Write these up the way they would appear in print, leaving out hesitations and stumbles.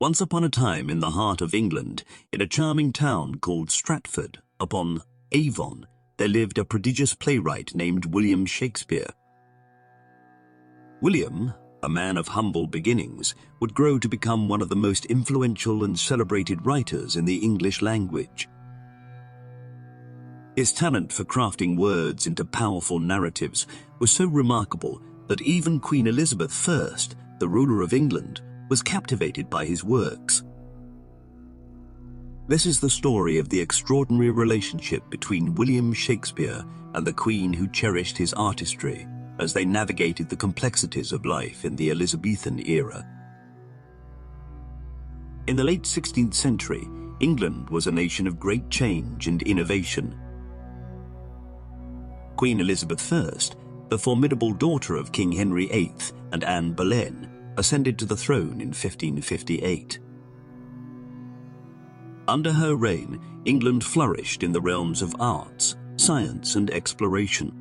Once upon a time in the heart of England, in a charming town called Stratford, upon Avon, there lived a prodigious playwright named William Shakespeare. William, a man of humble beginnings, would grow to become one of the most influential and celebrated writers in the English language. His talent for crafting words into powerful narratives was so remarkable that even Queen Elizabeth I, the ruler of England, was captivated by his works. This is the story of the extraordinary relationship between William Shakespeare and the Queen who cherished his artistry as they navigated the complexities of life in the Elizabethan era. In the late 16th century, England was a nation of great change and innovation. Queen Elizabeth I, the formidable daughter of King Henry VIII and Anne Boleyn, ascended to the throne in 1558. Under her reign, England flourished in the realms of arts, science, and exploration.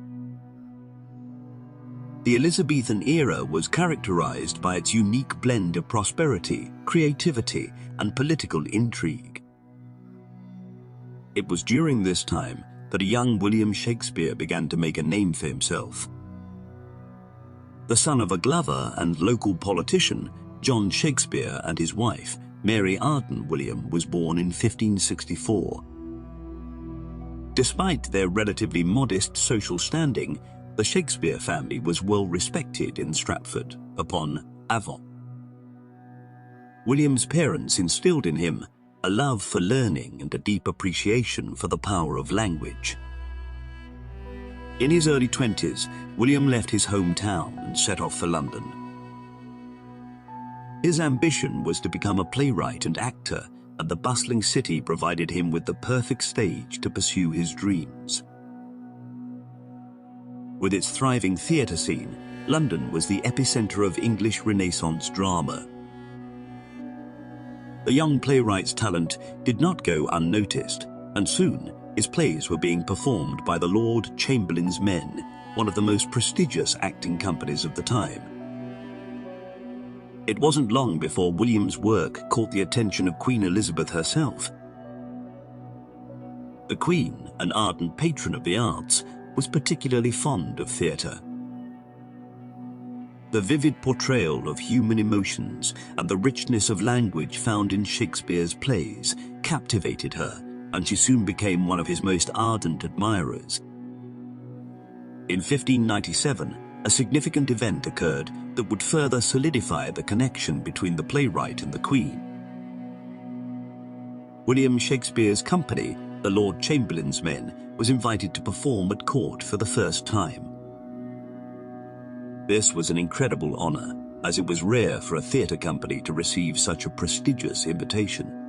The Elizabethan era was characterized by its unique blend of prosperity, creativity, and political intrigue. It was during this time that a young William Shakespeare began to make a name for himself. The son of a glover and local politician, John Shakespeare, and his wife, Mary Arden William, was born in 1564. Despite their relatively modest social standing, the Shakespeare family was well respected in Stratford, upon Avon. William's parents instilled in him a love for learning and a deep appreciation for the power of language. In his early 20s, William left his hometown and set off for London. His ambition was to become a playwright and actor, and the bustling city provided him with the perfect stage to pursue his dreams. With its thriving theatre scene, London was the epicenter of English Renaissance drama. The young playwright's talent did not go unnoticed, and soon his plays were being performed by the Lord Chamberlain's Men, one of the most prestigious acting companies of the time. It wasn't long before William's work caught the attention of Queen Elizabeth herself. The Queen, an ardent patron of the arts, was particularly fond of theatre. The vivid portrayal of human emotions and the richness of language found in Shakespeare's plays captivated her, and she soon became one of his most ardent admirers. In 1597, a significant event occurred that would further solidify the connection between the playwright and the Queen. William Shakespeare's company, the Lord Chamberlain's Men, was invited to perform at court for the first time. This was an incredible honor, as it was rare for a theatre company to receive such a prestigious invitation.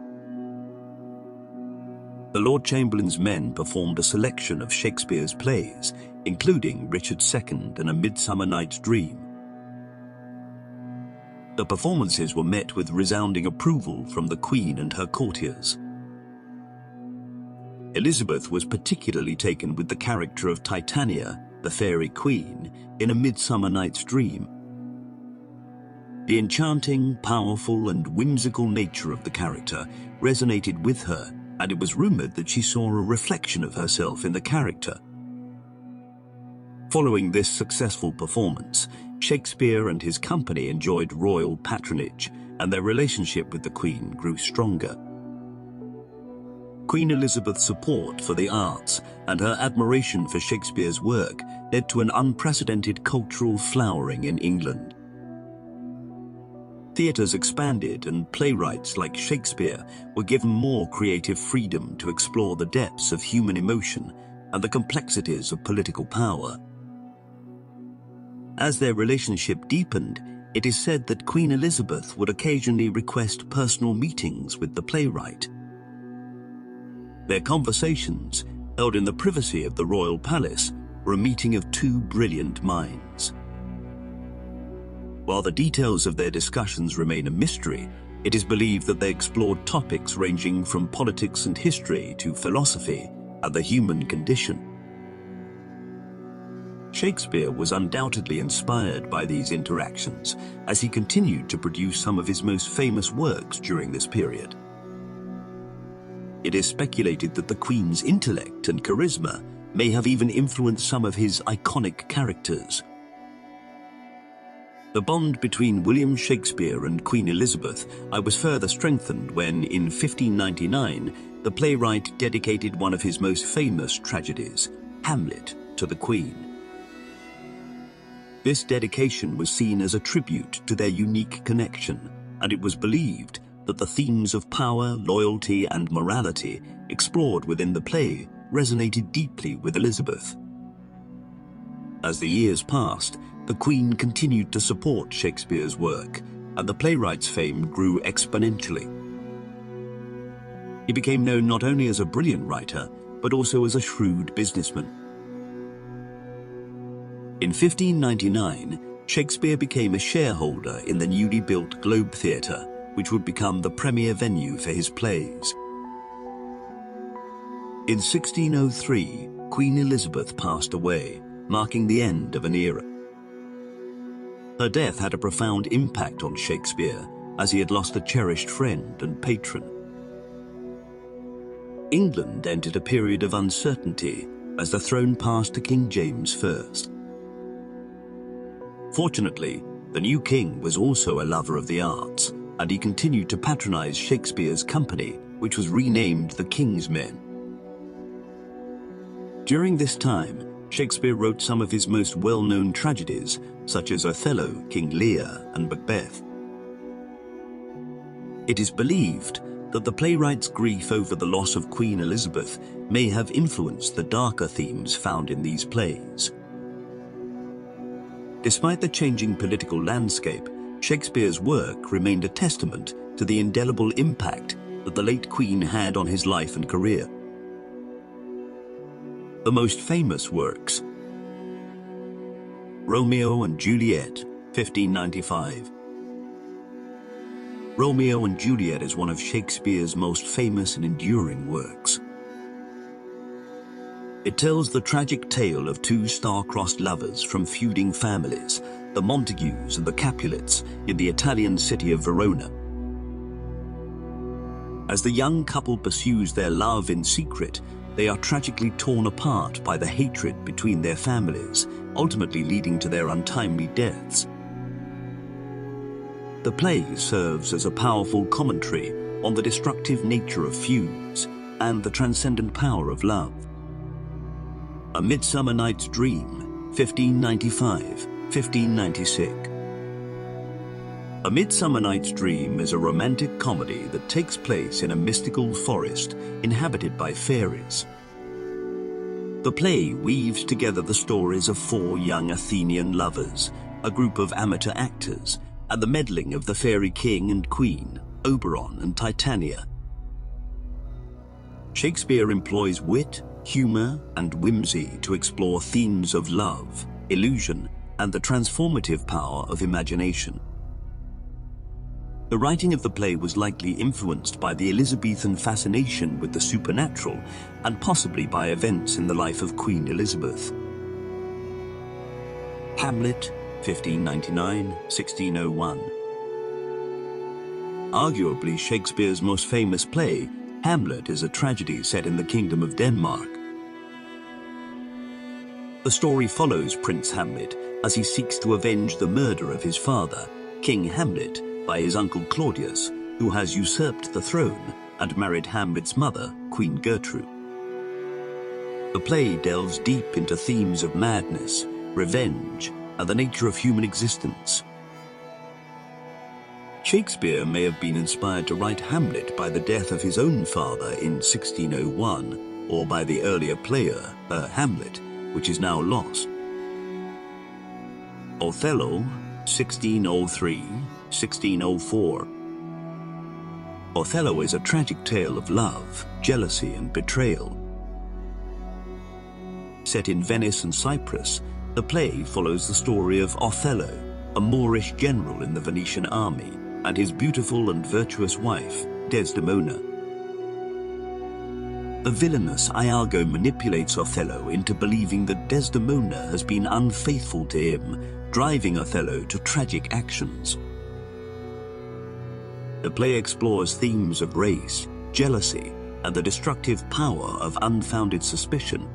The Lord Chamberlain's Men performed a selection of Shakespeare's plays, including Richard II and A Midsummer Night's Dream. The performances were met with resounding approval from the Queen and her courtiers. Elizabeth was particularly taken with the character of Titania, the fairy queen, in A Midsummer Night's Dream. The enchanting, powerful, and whimsical nature of the character resonated with her, and it was rumored that she saw a reflection of herself in the character. Following this successful performance, Shakespeare and his company enjoyed royal patronage, and their relationship with the Queen grew stronger. Queen Elizabeth's support for the arts and her admiration for Shakespeare's work led to an unprecedented cultural flowering in England. Theatres expanded, and playwrights like Shakespeare were given more creative freedom to explore the depths of human emotion and the complexities of political power. As their relationship deepened, it is said that Queen Elizabeth would occasionally request personal meetings with the playwright. Their conversations, held in the privacy of the royal palace, were a meeting of two brilliant minds. While the details of their discussions remain a mystery, it is believed that they explored topics ranging from politics and history to philosophy and the human condition. Shakespeare was undoubtedly inspired by these interactions as he continued to produce some of his most famous works during this period. It is speculated that the Queen's intellect and charisma may have even influenced some of his iconic characters. The bond between William Shakespeare and Queen Elizabeth was further strengthened when, in 1599, the playwright dedicated one of his most famous tragedies, Hamlet, to the Queen. This dedication was seen as a tribute to their unique connection, and it was believed that the themes of power, loyalty, and morality explored within the play resonated deeply with Elizabeth. As the years passed, the Queen continued to support Shakespeare's work, and the playwright's fame grew exponentially. He became known not only as a brilliant writer, but also as a shrewd businessman. In 1599, Shakespeare became a shareholder in the newly built Globe Theatre, which would become the premier venue for his plays. In 1603, Queen Elizabeth passed away, marking the end of an era. Her death had a profound impact on Shakespeare, as he had lost a cherished friend and patron. England entered a period of uncertainty as the throne passed to King James I. Fortunately, the new king was also a lover of the arts, and he continued to patronize Shakespeare's company, which was renamed the King's Men. During this time, Shakespeare wrote some of his most well-known tragedies, such as Othello, King Lear, and Macbeth. It is believed that the playwright's grief over the loss of Queen Elizabeth may have influenced the darker themes found in these plays. Despite the changing political landscape, Shakespeare's work remained a testament to the indelible impact that the late Queen had on his life and career. The most famous works: Romeo and Juliet, 1595. Romeo and Juliet is one of Shakespeare's most famous and enduring works. It tells the tragic tale of two star-crossed lovers from feuding families, the Montagues and the Capulets, in the Italian city of Verona. As the young couple pursues their love in secret, they are tragically torn apart by the hatred between their families, ultimately leading to their untimely deaths. The play serves as a powerful commentary on the destructive nature of feuds and the transcendent power of love. A Midsummer Night's Dream, 1595-1596. A Midsummer Night's Dream is a romantic comedy that takes place in a mystical forest inhabited by fairies. The play weaves together the stories of four young Athenian lovers, a group of amateur actors, and the meddling of the fairy king and queen, Oberon and Titania. Shakespeare employs wit, humor, and whimsy to explore themes of love, illusion, and the transformative power of imagination. The writing of the play was likely influenced by the Elizabethan fascination with the supernatural and possibly by events in the life of Queen Elizabeth. Hamlet, 1599-1601. Arguably Shakespeare's most famous play, Hamlet is a tragedy set in the Kingdom of Denmark. The story follows Prince Hamlet as he seeks to avenge the murder of his father, King Hamlet, by his uncle Claudius, who has usurped the throne and married Hamlet's mother, Queen Gertrude. The play delves deep into themes of madness, revenge, and the nature of human existence. Shakespeare may have been inspired to write Hamlet by the death of his own father in 1601, or by the earlier player, Hamlet, which is now lost. Othello, 1603-1604. Othello is a tragic tale of love, jealousy, and betrayal. Set in Venice and Cyprus, the play follows the story of Othello, a Moorish general in the Venetian army, and his beautiful and virtuous wife, Desdemona. the villainous Iago manipulates Othello into believing that Desdemona has been unfaithful to him, driving Othello to tragic actions. The play explores themes of race, jealousy, and the destructive power of unfounded suspicion.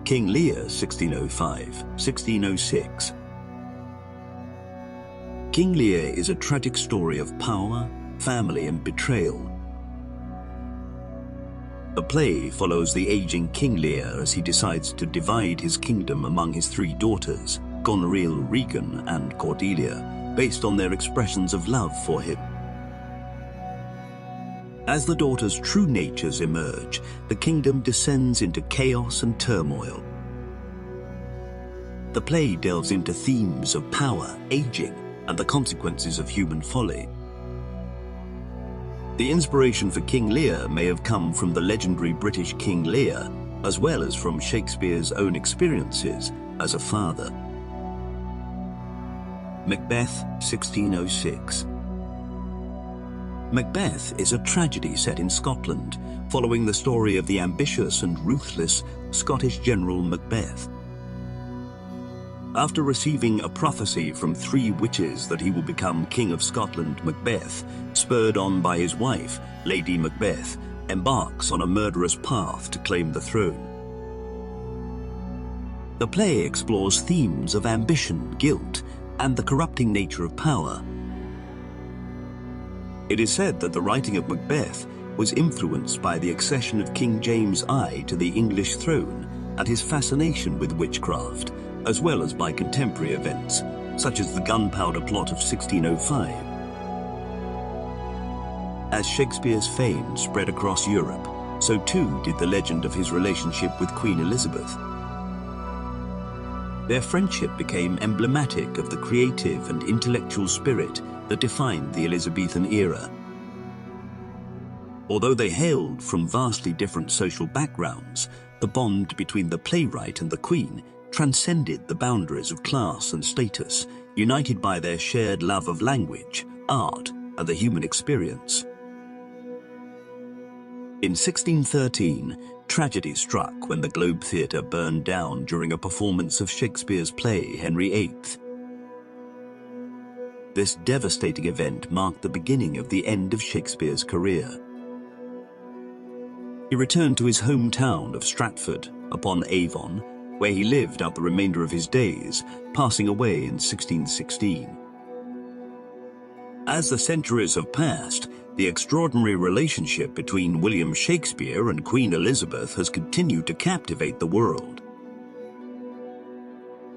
King Lear, 1605-1606. King Lear is a tragic story of power, family, and betrayal. The play follows the aging King Lear as he decides to divide his kingdom among his three daughters, Goneril, Regan, and Cordelia, based on their expressions of love for him. As the daughters' true natures emerge, the kingdom descends into chaos and turmoil. The play delves into themes of power, aging, and the consequences of human folly. The inspiration for King Lear may have come from the legendary British King Lear, as well as from Shakespeare's own experiences as a father. Macbeth, 1606. Macbeth is a tragedy set in Scotland, following the story of the ambitious and ruthless Scottish general Macbeth. After receiving a prophecy from three witches that he will become King of Scotland, Macbeth, spurred on by his wife, Lady Macbeth, embarks on a murderous path to claim the throne. The play explores themes of ambition, guilt, and the corrupting nature of power. It is said that the writing of Macbeth was influenced by the accession of King James I to the English throne and his fascination with witchcraft, as well as by contemporary events, such as the Gunpowder Plot of 1605. As Shakespeare's fame spread across Europe, so too did the legend of his relationship with Queen Elizabeth. Their friendship became emblematic of the creative and intellectual spirit that defined the Elizabethan era. Although they hailed from vastly different social backgrounds, the bond between the playwright and the Queen transcended the boundaries of class and status, united by their shared love of language, art, and the human experience. In 1613, tragedy struck when the Globe Theatre burned down during a performance of Shakespeare's play Henry VIII. This devastating event marked the beginning of the end of Shakespeare's career. He returned to his hometown of Stratford, upon-Avon, where he lived out the remainder of his days, passing away in 1616. As the centuries have passed, the extraordinary relationship between William Shakespeare and Queen Elizabeth has continued to captivate the world.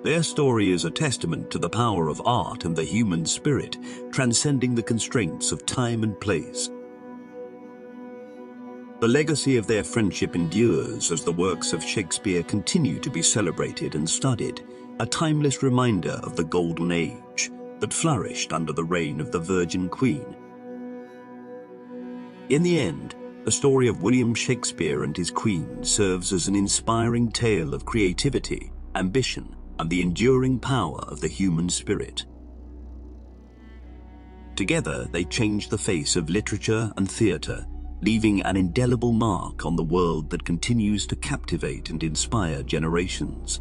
Their story is a testament to the power of art and the human spirit, transcending the constraints of time and place. The legacy of their friendship endures as the works of Shakespeare continue to be celebrated and studied, a timeless reminder of the Golden Age that flourished under the reign of the Virgin Queen. In the end, the story of William Shakespeare and his Queen serves as an inspiring tale of creativity, ambition, and the enduring power of the human spirit. Together, they changed the face of literature and theatre, leaving an indelible mark on the world that continues to captivate and inspire generations.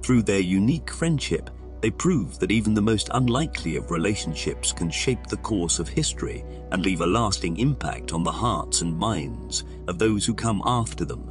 Through their unique friendship, they prove that even the most unlikely of relationships can shape the course of history and leave a lasting impact on the hearts and minds of those who come after them,